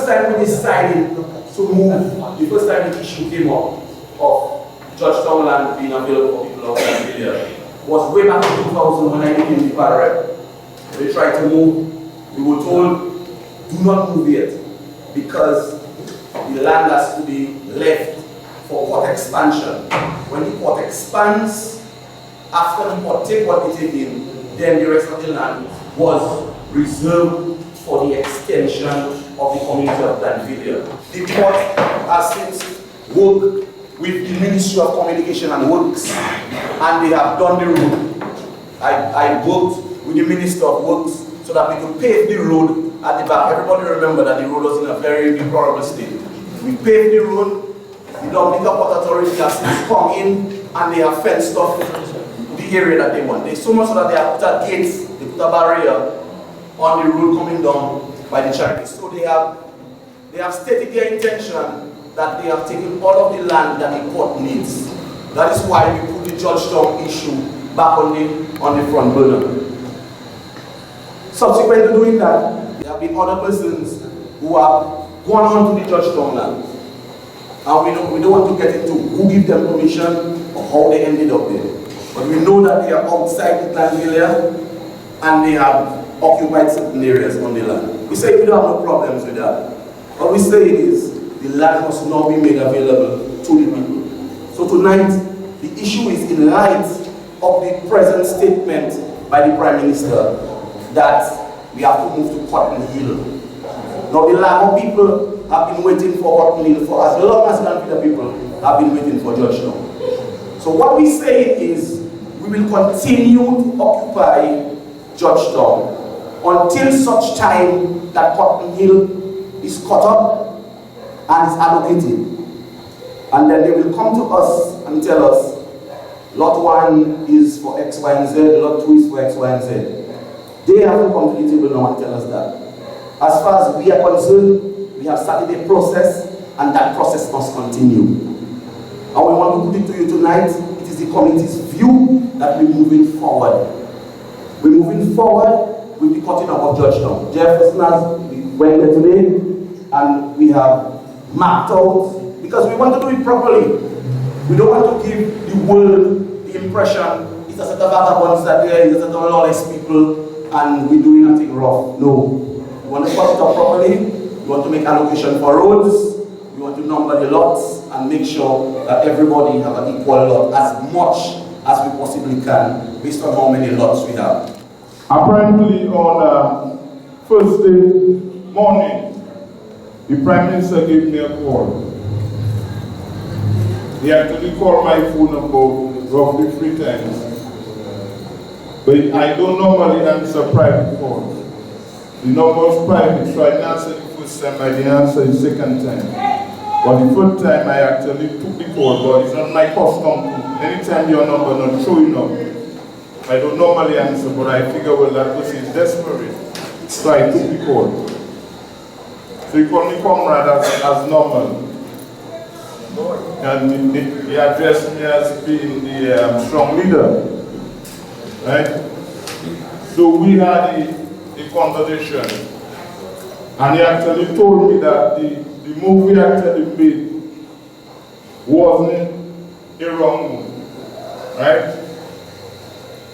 first time we decided to move, the first time the issue came up of Georgetown land being available for people of Nigeria was way back in 2000 when I became the parent. We tried to move, we were told, do not move yet, because the land has to be left for port expansion. When the port expands, after the port take what they take in, then the rest of the land was reserved for the extension of the community of Danville. The port has since worked with the Ministry of Communication and Works, and they have done the road. I worked with the Minister of Works so that we could pave the road at the back. Everybody remember that the road was in a very deplorable state. We paved the road, the Dublin Port Authority has since come in and they have fenced off the area that they want. There's so much so that they have put a gates, they put a barrier on the road coming down by the charities. So they have stated their intention that they have taken all of the land that the port needs. That is why we put the Georgetown issue back on the front burner. Subsequent to doing that, there have been other persons who have gone on to the Georgetown land. And we don't want to get into who gave them permission or how they ended up there. But we know that they are outside the land area and they have occupied certain areas on the land. We say we don't have no problems with that. What we say is the land must now be made available to the people. So tonight, the issue is in light of the present statement by the Prime Minister that we have to move to Cotton Hill. Now the Labour people have been waiting for Cotton Hill for as long as Danville people have been waiting for Georgetown. So what we say is we will continue to occupy Georgetown until such time that Cotton Hill is cut up and is allocated. And then they will come to us and tell us, Lot 1 is for X, Y, and Z, Lot 2 is for X, Y, and Z. They have to come to the table now and tell us that. As far as we are concerned, we have started a process, and that process must continue. And we want to put it to you tonight, it is the committee's view that we're moving forward. We're moving forward with the cutting up of Georgetown. Jefferson has went there today, and we have mapped out, because we want to do it properly. We don't want to give the world the impression it's a set of vagabonds that there is a set of lawless people and we're doing nothing wrong. No. We want to cut it up properly, we want to make allocation for roads, we want to number the lots and make sure that everybody have an equal lot as much as we possibly can based on how many lots we have. Apparently on Thursday morning, the Prime Minister gave me a call. He actually called my phone about roughly 3 times. But I don't normally answer private calls. The number was private, so I didn't answer the first time, I didn't answer the second time. But the third time I actually took the call, but it's not my custom to. Anytime your number not showing up, I don't normally answer, but I figure, well, that person is desperate. So I took the call. So he called me comrade as normal. And he addressed me as being the strong leader. Right? So we had a conversation. And he actually told me that the move we actually made wasn't a wrong move. Right?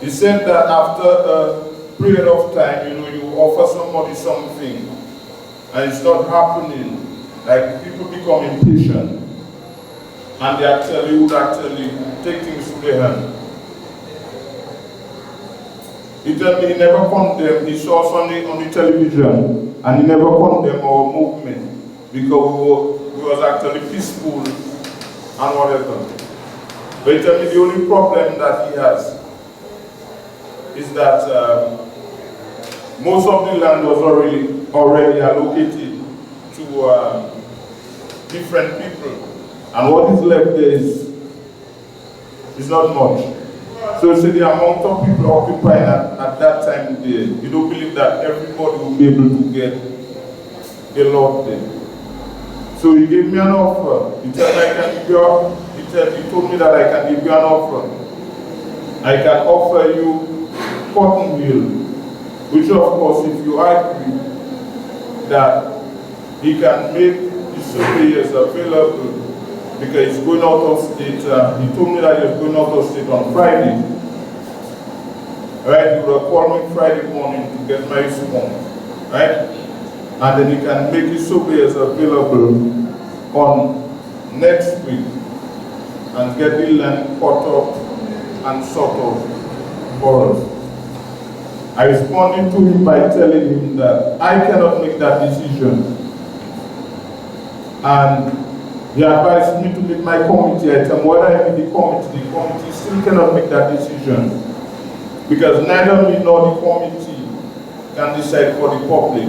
He said that after a period of time, you offer somebody something and it's not happening, like people become impatient and they would actually take things to their hand. He told me he never condemned, he saw us on the television and he never condemned our movement because we was actually peaceful and whatever. But he told me the only problem that he has is that most of the land was already allocated to different people, and what is left there is not much. So the amount of people occupying at that time there, you don't believe that everybody will be able to get a lot there. So he gave me an offer. He told me that I can give you an offer. I can offer you Cotton Hill, which of course, if you agree that he can make the surveyors available because he's going out of state. He told me that he was going out of state on Friday. Right? He would have called me Friday morning to get my response. Right? And then he can make his surveyors available on next week and get the land cut up and sort of for us. I responded to him by telling him that I cannot make that decision. And he advised me to make my committee. I tell him whether I make the committee still cannot make that decision. Because neither me nor the committee can decide for the public.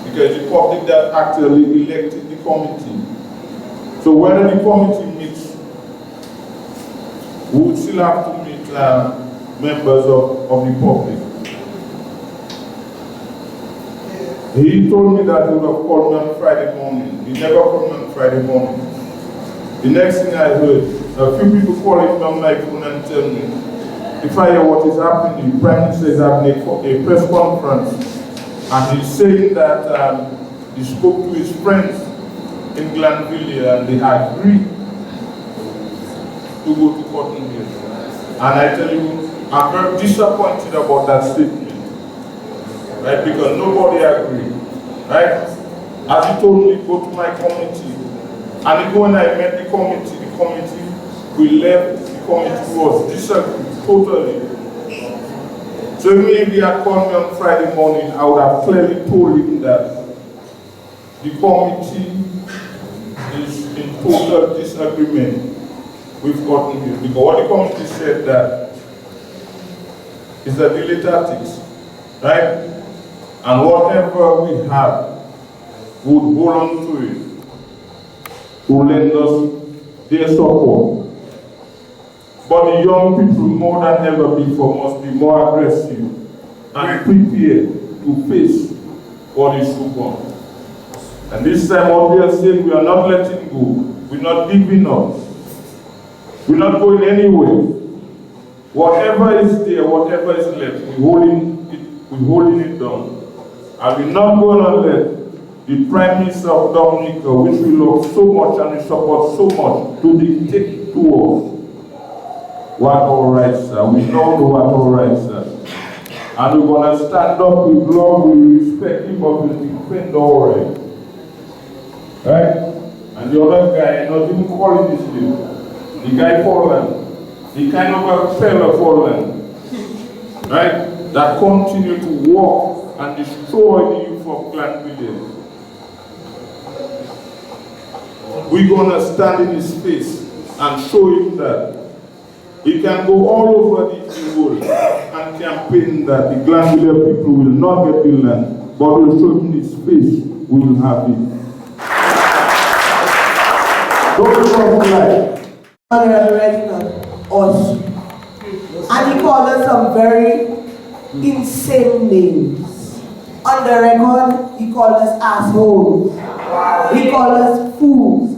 Because the public that actually elected the committee. So whether the committee meets, we would still have to meet members of the public. He told me that he would have called me on Friday morning. He never called me on Friday morning. The next thing I heard, a few people calling me on my phone and telling me, if I hear what is happening, the Prime Minister is having a press conference, and he's saying that he spoke to his friends in Glanville and they agreed to go to Cotton Hill. And I tell you, I'm very disappointed about that statement. Right? Because nobody agreed. Right? As he told me, go to my committee. And even when I met the committee, we left, the committee was disagreed totally. So if he had called me on Friday morning, I would have clearly told him that the committee is in total disagreement with Cotton Hill. Because what the committee said that is a delay tactics, right? And whatever we have, we would hold on to it to lend us their support. But the young people, more than ever before, must be more aggressive and prepared to face what is to come. And this time, what we are saying, we are not letting go. We're not giving up. We're not going anywhere. Whatever is there, whatever is left, we're holding it down. And we're not going to let the Prime Minister of Dominica, which we love so much and we support so much, to dictate to us what our rights are. We know what our rights are. And we're going to stand up with love, we respect him, but we defend our rights. Right? And the other guy, not even calling his name, the guy Portland, the kind of a fella Portland, right? That continue to walk and destroy the youth of Glanville. We're going to stand in his face and show him that he can go all over the world and campaign that the Glanville people will not get the land, but we'll show him his face, we will have it. Don't cross the line. Honorable Reginald Osh. And he called us some very insane names. On the record, he called us assholes. He called us fools.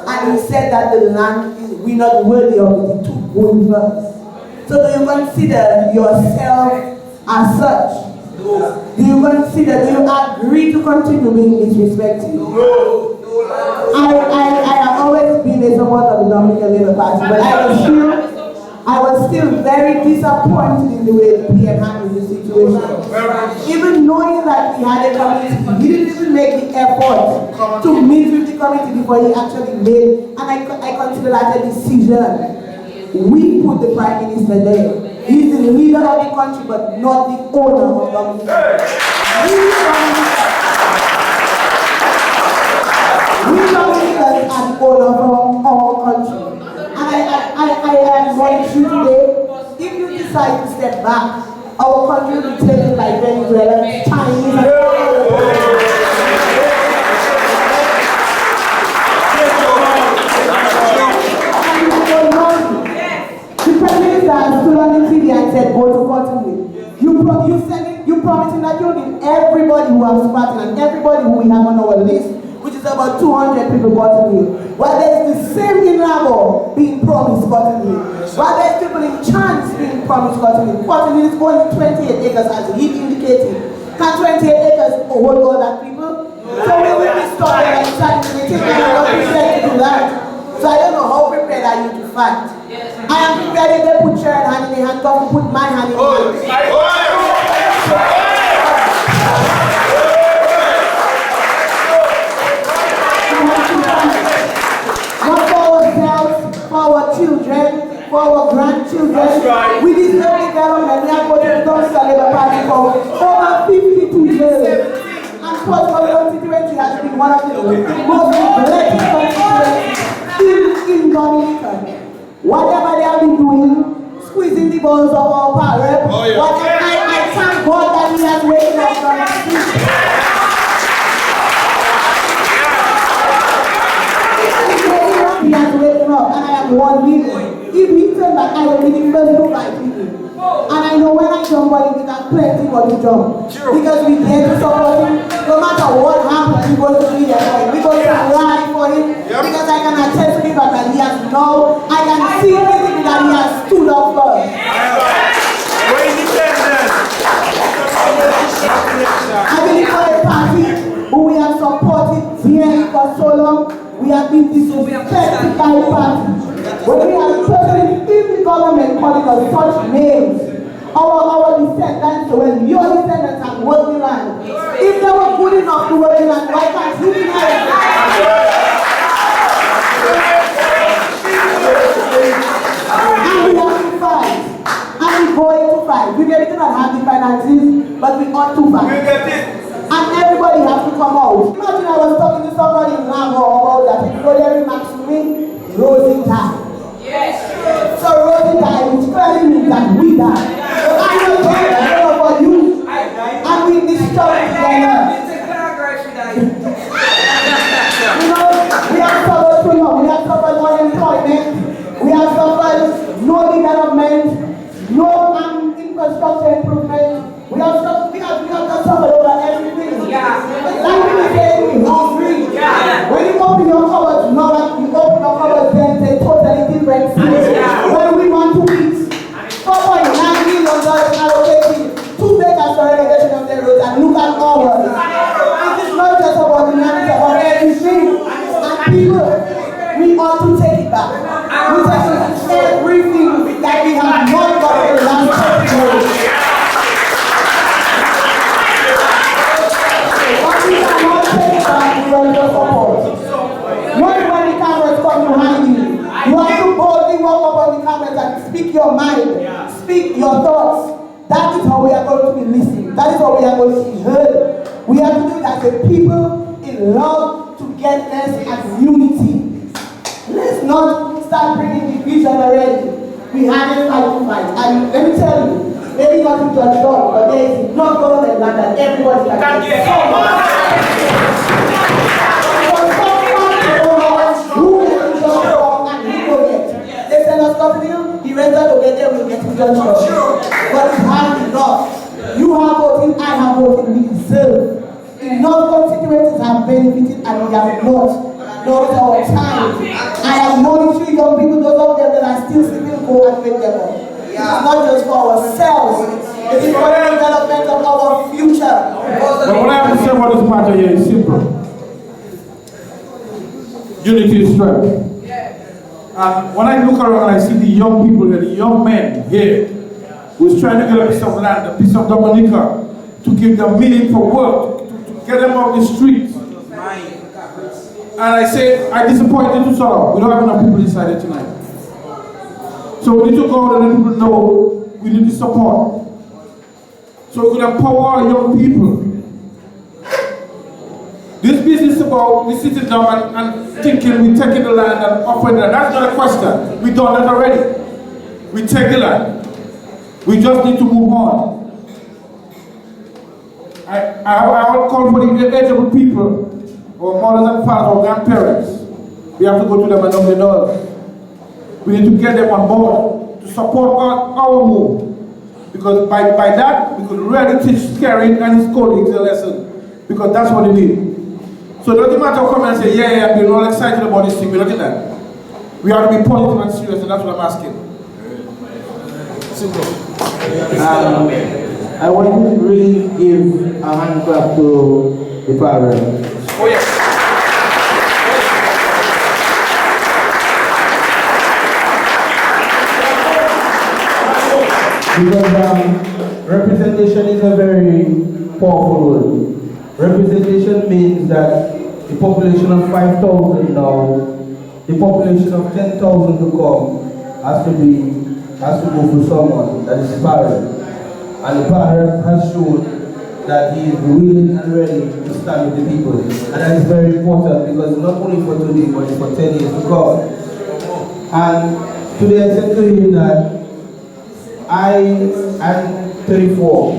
And he said that the land is, we're not worthy of it to go first. So do you consider yourself as such? Do you consider, do you agree to continue being disrespected? No. I have always been a supporter of the Dominican Labour Party, but I was still very disappointed in the way the PM handled the situation. Even knowing that he had a committee, he didn't even make the effort to meet with the committee before he actually made, and I consider that a decision. We put the Prime Minister there. He's the leader of the country, but not the owner of Dominica. We Dominicans are the owner of our country. And I am going through today, if you decide to step back, our country will be taken by Venezuela, Chinese, and the Prime Minister stood on the TV and said, go to Portsmouth. You promising that you'll give everybody who has spoken and everybody who we have on our list, which is about 200 people Portsmouth. While there's the same in Labo being promised Portsmouth. While there's people in Chance being promised Portsmouth. Portsmouth is only 28 acres as he indicated. Can 28 acres hold all that people? So we will be stopping starting to think I'm not prepared to do that. So I don't know how prepared are you to fight. I am prepared to put your hand in the handcuff and put my hand in the handcuff. Not for ourselves, for our children, for our grandchildren. Right. We deserve development. We have got to become Labour Party for over 52 years. And Portsmouth constituency has been one of the most neglected constituencies in Dominica. Whatever they have been doing, squeezing the balls of our power, I thank God that He has waken up from sleep. He has waken up, and I am one leader. If he turn back, I will be the first to fight with him. And I know when I jump on him, we can plenty for the jump. Because we dare to support him. No matter what happens, we go to be there for him. We go to rally for him. Because I can attest to the fact that he has now, I can see physically that he has stood up for us. I believe for a party who we have supported dearly for so long, we have been disrespected by the party. When we are totally in the government calling us such names, our descendants, when your descendants have worked the land, if they were good enough to work the land, why can't you be here? And we have to fight. And we're going to fight. We may not have the finances, but we ought to fight. And everybody has to come out. Imagine I was talking to somebody in Lago about that. If you know their remarks to me, Rosie died. Yes. So Rosie died, which clearly means that we died. So I know for you. And we destroyed together. You know, we have suffered too long. We have suffered unemployment. We have suffered no development, no infrastructure improvement. We have suffered over everything. Like we say, we're hungry. When you open your cupboards, you know that you open your cupboards, then it's a totally different thing. When we want to eat, $4.9 million allocated, 2 acres for renovation of the roads, and look at ours. It is not just about the land, it's about everything. And people, we ought to take it back. We take everything that we have not got in the last 20 years. Not when the cameras come behind you. You have to boldly walk up on the cameras and speak your mind, speak your thoughts. That is how we are going to be listening. That is how we are going to be heard. We have to do it as a people in love, togetherness, and unity. Let's not start bringing division already. We have a fight to fight. And let me tell you, maybe not to judge God, but there is no government like that everybody can get so much. They send us company, the rest of the way there will get to judge us. But it's hard enough. You have voted, I have voted, we deserve. Enough constituencies have benefited and we have not. Not our time. I have monitored young people, those of them that are still sleeping, go and make them up. It's not just for ourselves. It is for the development of our future. But what I have to say about this matter here is simple. Unity is strength. And when I look around and I see the young people here, the young men here, who's trying to get a piece of land, a piece of Dominica, to give them meaning for work, to get them off the streets. And I say, I'm disappointed to sorrow. We don't have enough people inside here tonight. So we need to go out and let people know we need the support. So we could empower our young people. This business about we sitting down and thinking we're taking the land and offering the land, that's not a question. We've done that already. We take the land. We just need to move on. I will call for the eligible people, our mothers and fathers, our grandparents. We have to go to them and knock the doors. We need to get them on board to support our move. Because by that, we could really teach Kerry and his colleagues a lesson. Because that's what they need. So it doesn't matter come and say, yeah, I'm being all excited about this thing. We're not in that. We have to be positive and serious, and that's what I'm asking. Simple. I want to really give a hand clap to the parents. Oh, yeah. Because representation is a very powerful word. Representation means that the population of 5,000 now, the population of 10,000 to come has to go for someone that is parent. And the parent has shown that he is willing and ready to stand with the people. And that is very important because not only for today, but for 10 years to come. And today I said to him that I am 34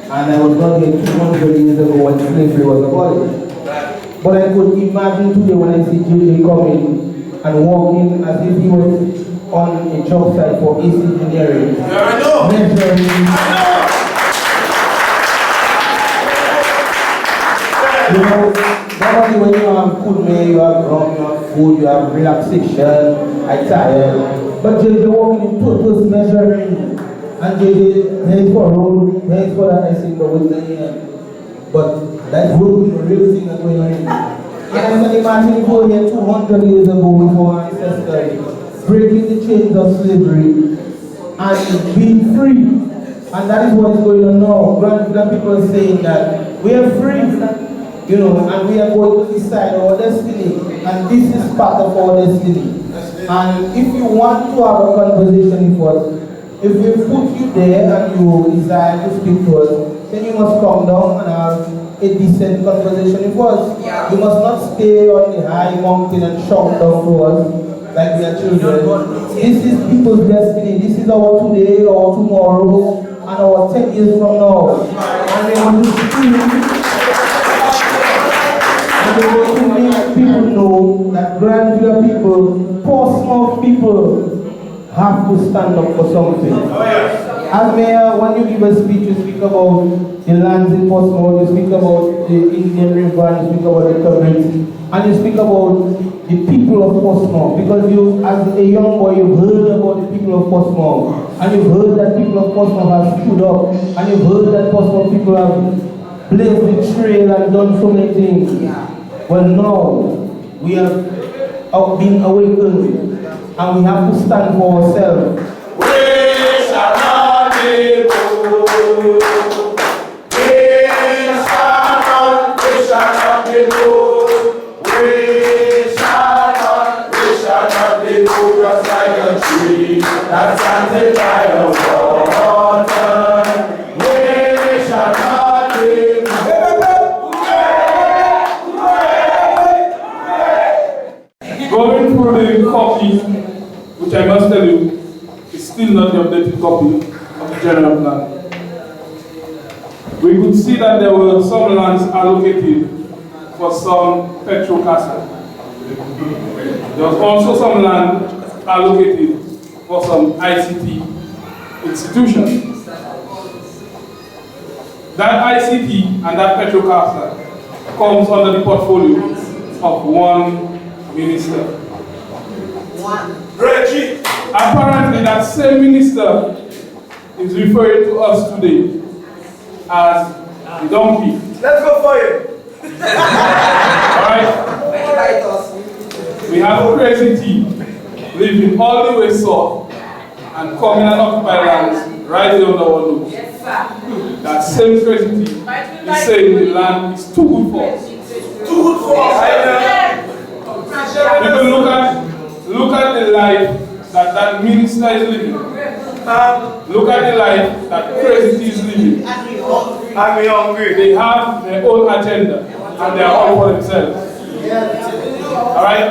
and I was not here 200 years ago when slavery was abolished. But I could imagine today when I see JJ coming and walking as if he was on a job site for AC engineering. I know. You know, not only when you have good meal, you have rum, you have food, you have relaxation, I tired. But JJ walking in purpose measuring. And JJ, there is for road, there is for that I see the wisdom. But that road is the real thing that's going on. And I can imagine going here 200 years ago with our ancestors, breaking the chains of slavery and being free. And that is what is going on now. Grand people are saying that we are free, you know, and we are going to decide our destiny. And this is part of our destiny. And if you want to have a conversation with us, if we put you there and you desire to speak to us, then you must come down and have a decent conversation with us. Yeah. You must not stay on the high mountain and shout down to us like we are children. This is people's destiny. This is our today, our tomorrow, and our 10 years from now. And we want to speak. And we want to make people know that Grandview people, Portsmouth people, have to stand up for something. As mayor, when you give a speech, you speak about the lands in Portsmouth, you speak about the Indian River, you speak about the community, and you speak about the people of Portsmouth. Because you, as a young boy, you've heard about the people of Portsmouth, and you've heard that people of Portsmouth have stood up, and you've heard that Portsmouth people have blazed the trail and done so many things. Well, now we have been awakened. And we have to stand for ourselves. We shall not be moved. We shall not be moved. We shall not be moved. Just like a tree that stands by the water. We shall not be moved. Going through the copy, which I must tell you, is still not the updated copy of the general plan. We could see that there were some lands allocated for some petrol castle. There was also some land allocated for some ICT institutions. That ICT and that petrol castle comes under the portfolio of one minister. Reggie. Apparently, that same minister is referring to us today as the donkey. Let's go for it. Alright? We have a crazy team living all the way south and coming and occupy lands right there under our nose. That same crazy team is saying the land is too good for us. Too good for us. People look at the life that minister is living. Look at the life that crazy is living. And we hungry. They have their own agenda and they are all for themselves. Alright?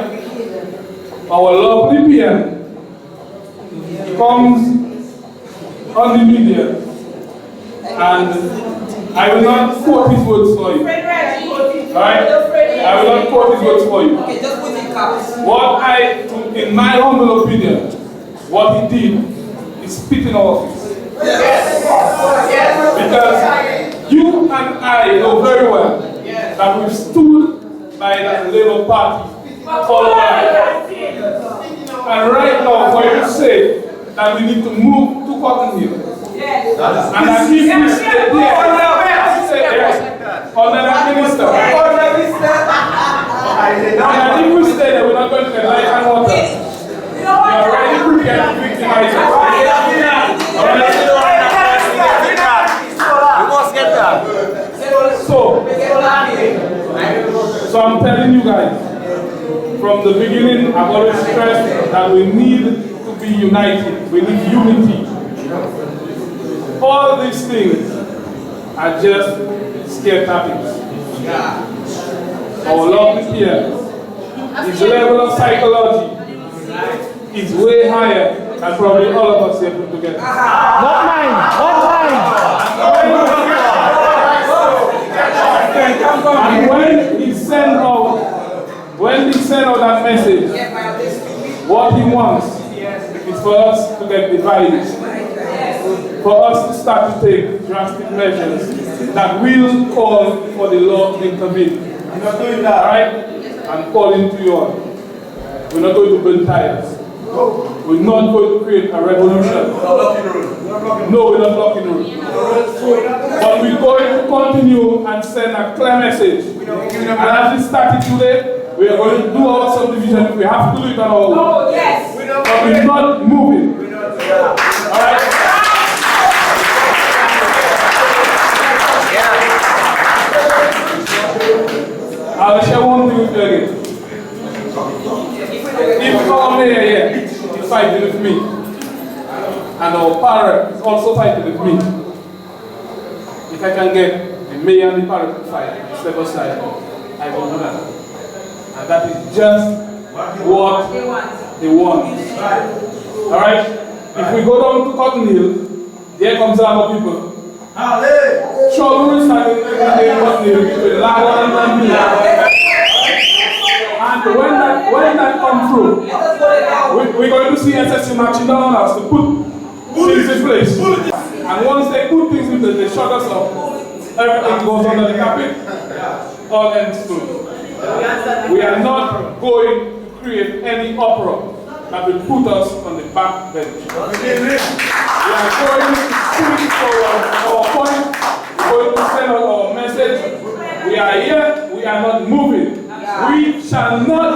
Our lovely PM comes on the media and I will not quote his words for you. Alright? I will not quote his words for you. In my humble opinion, what he did is spit in our face. Because you and I know very well that we've stood by the Labour Party all our life. And right now, for you to say that we need to move to Cotton Hill, and that if we stay there, under that minister, and if we stay there, we're not going to get light and water. We are already prepared to victimize us. So I'm telling you guys, from the beginning, I've always stressed that we need to be united. We need unity. All these things are just scare tactics. Our lovely peers, his level of psychology is way higher than probably all of us here put together. Not mine. And when he sent out that message, what he wants is for us to get divided, for us to start to take drastic measures that will call for the law to intervene. We're not doing that, right? I'm calling to you all. We're not going to burn tires. We're not going to create a revolution. No, we're not blocking the road. But we're going to continue and send a clear message. And as we started today, we are going to do our subdivision. If we have to do it on our own. Oh, yes. But we're not moving. Alright? I'll share one thing with you again. If our mayor here is fighting with me, and our parrot is also fighting with me, if I can get the mayor and the parrot to fight, step aside, I will do that. And that is just what they want. Alright? If we go down to Cotton Hill, there comes our people. Trouble is starting in Cotton Hill between Lago and London. And when that comes through, we're going to see SSU marching down on us to put things in place. And once they put things in place, they shut us up. Everything goes under the carpet. All ends good. We are not going to create any uproar that will put us on the back bench. We are going to speak our point. We're going to send out our message. We are here. We are not moving. We shall not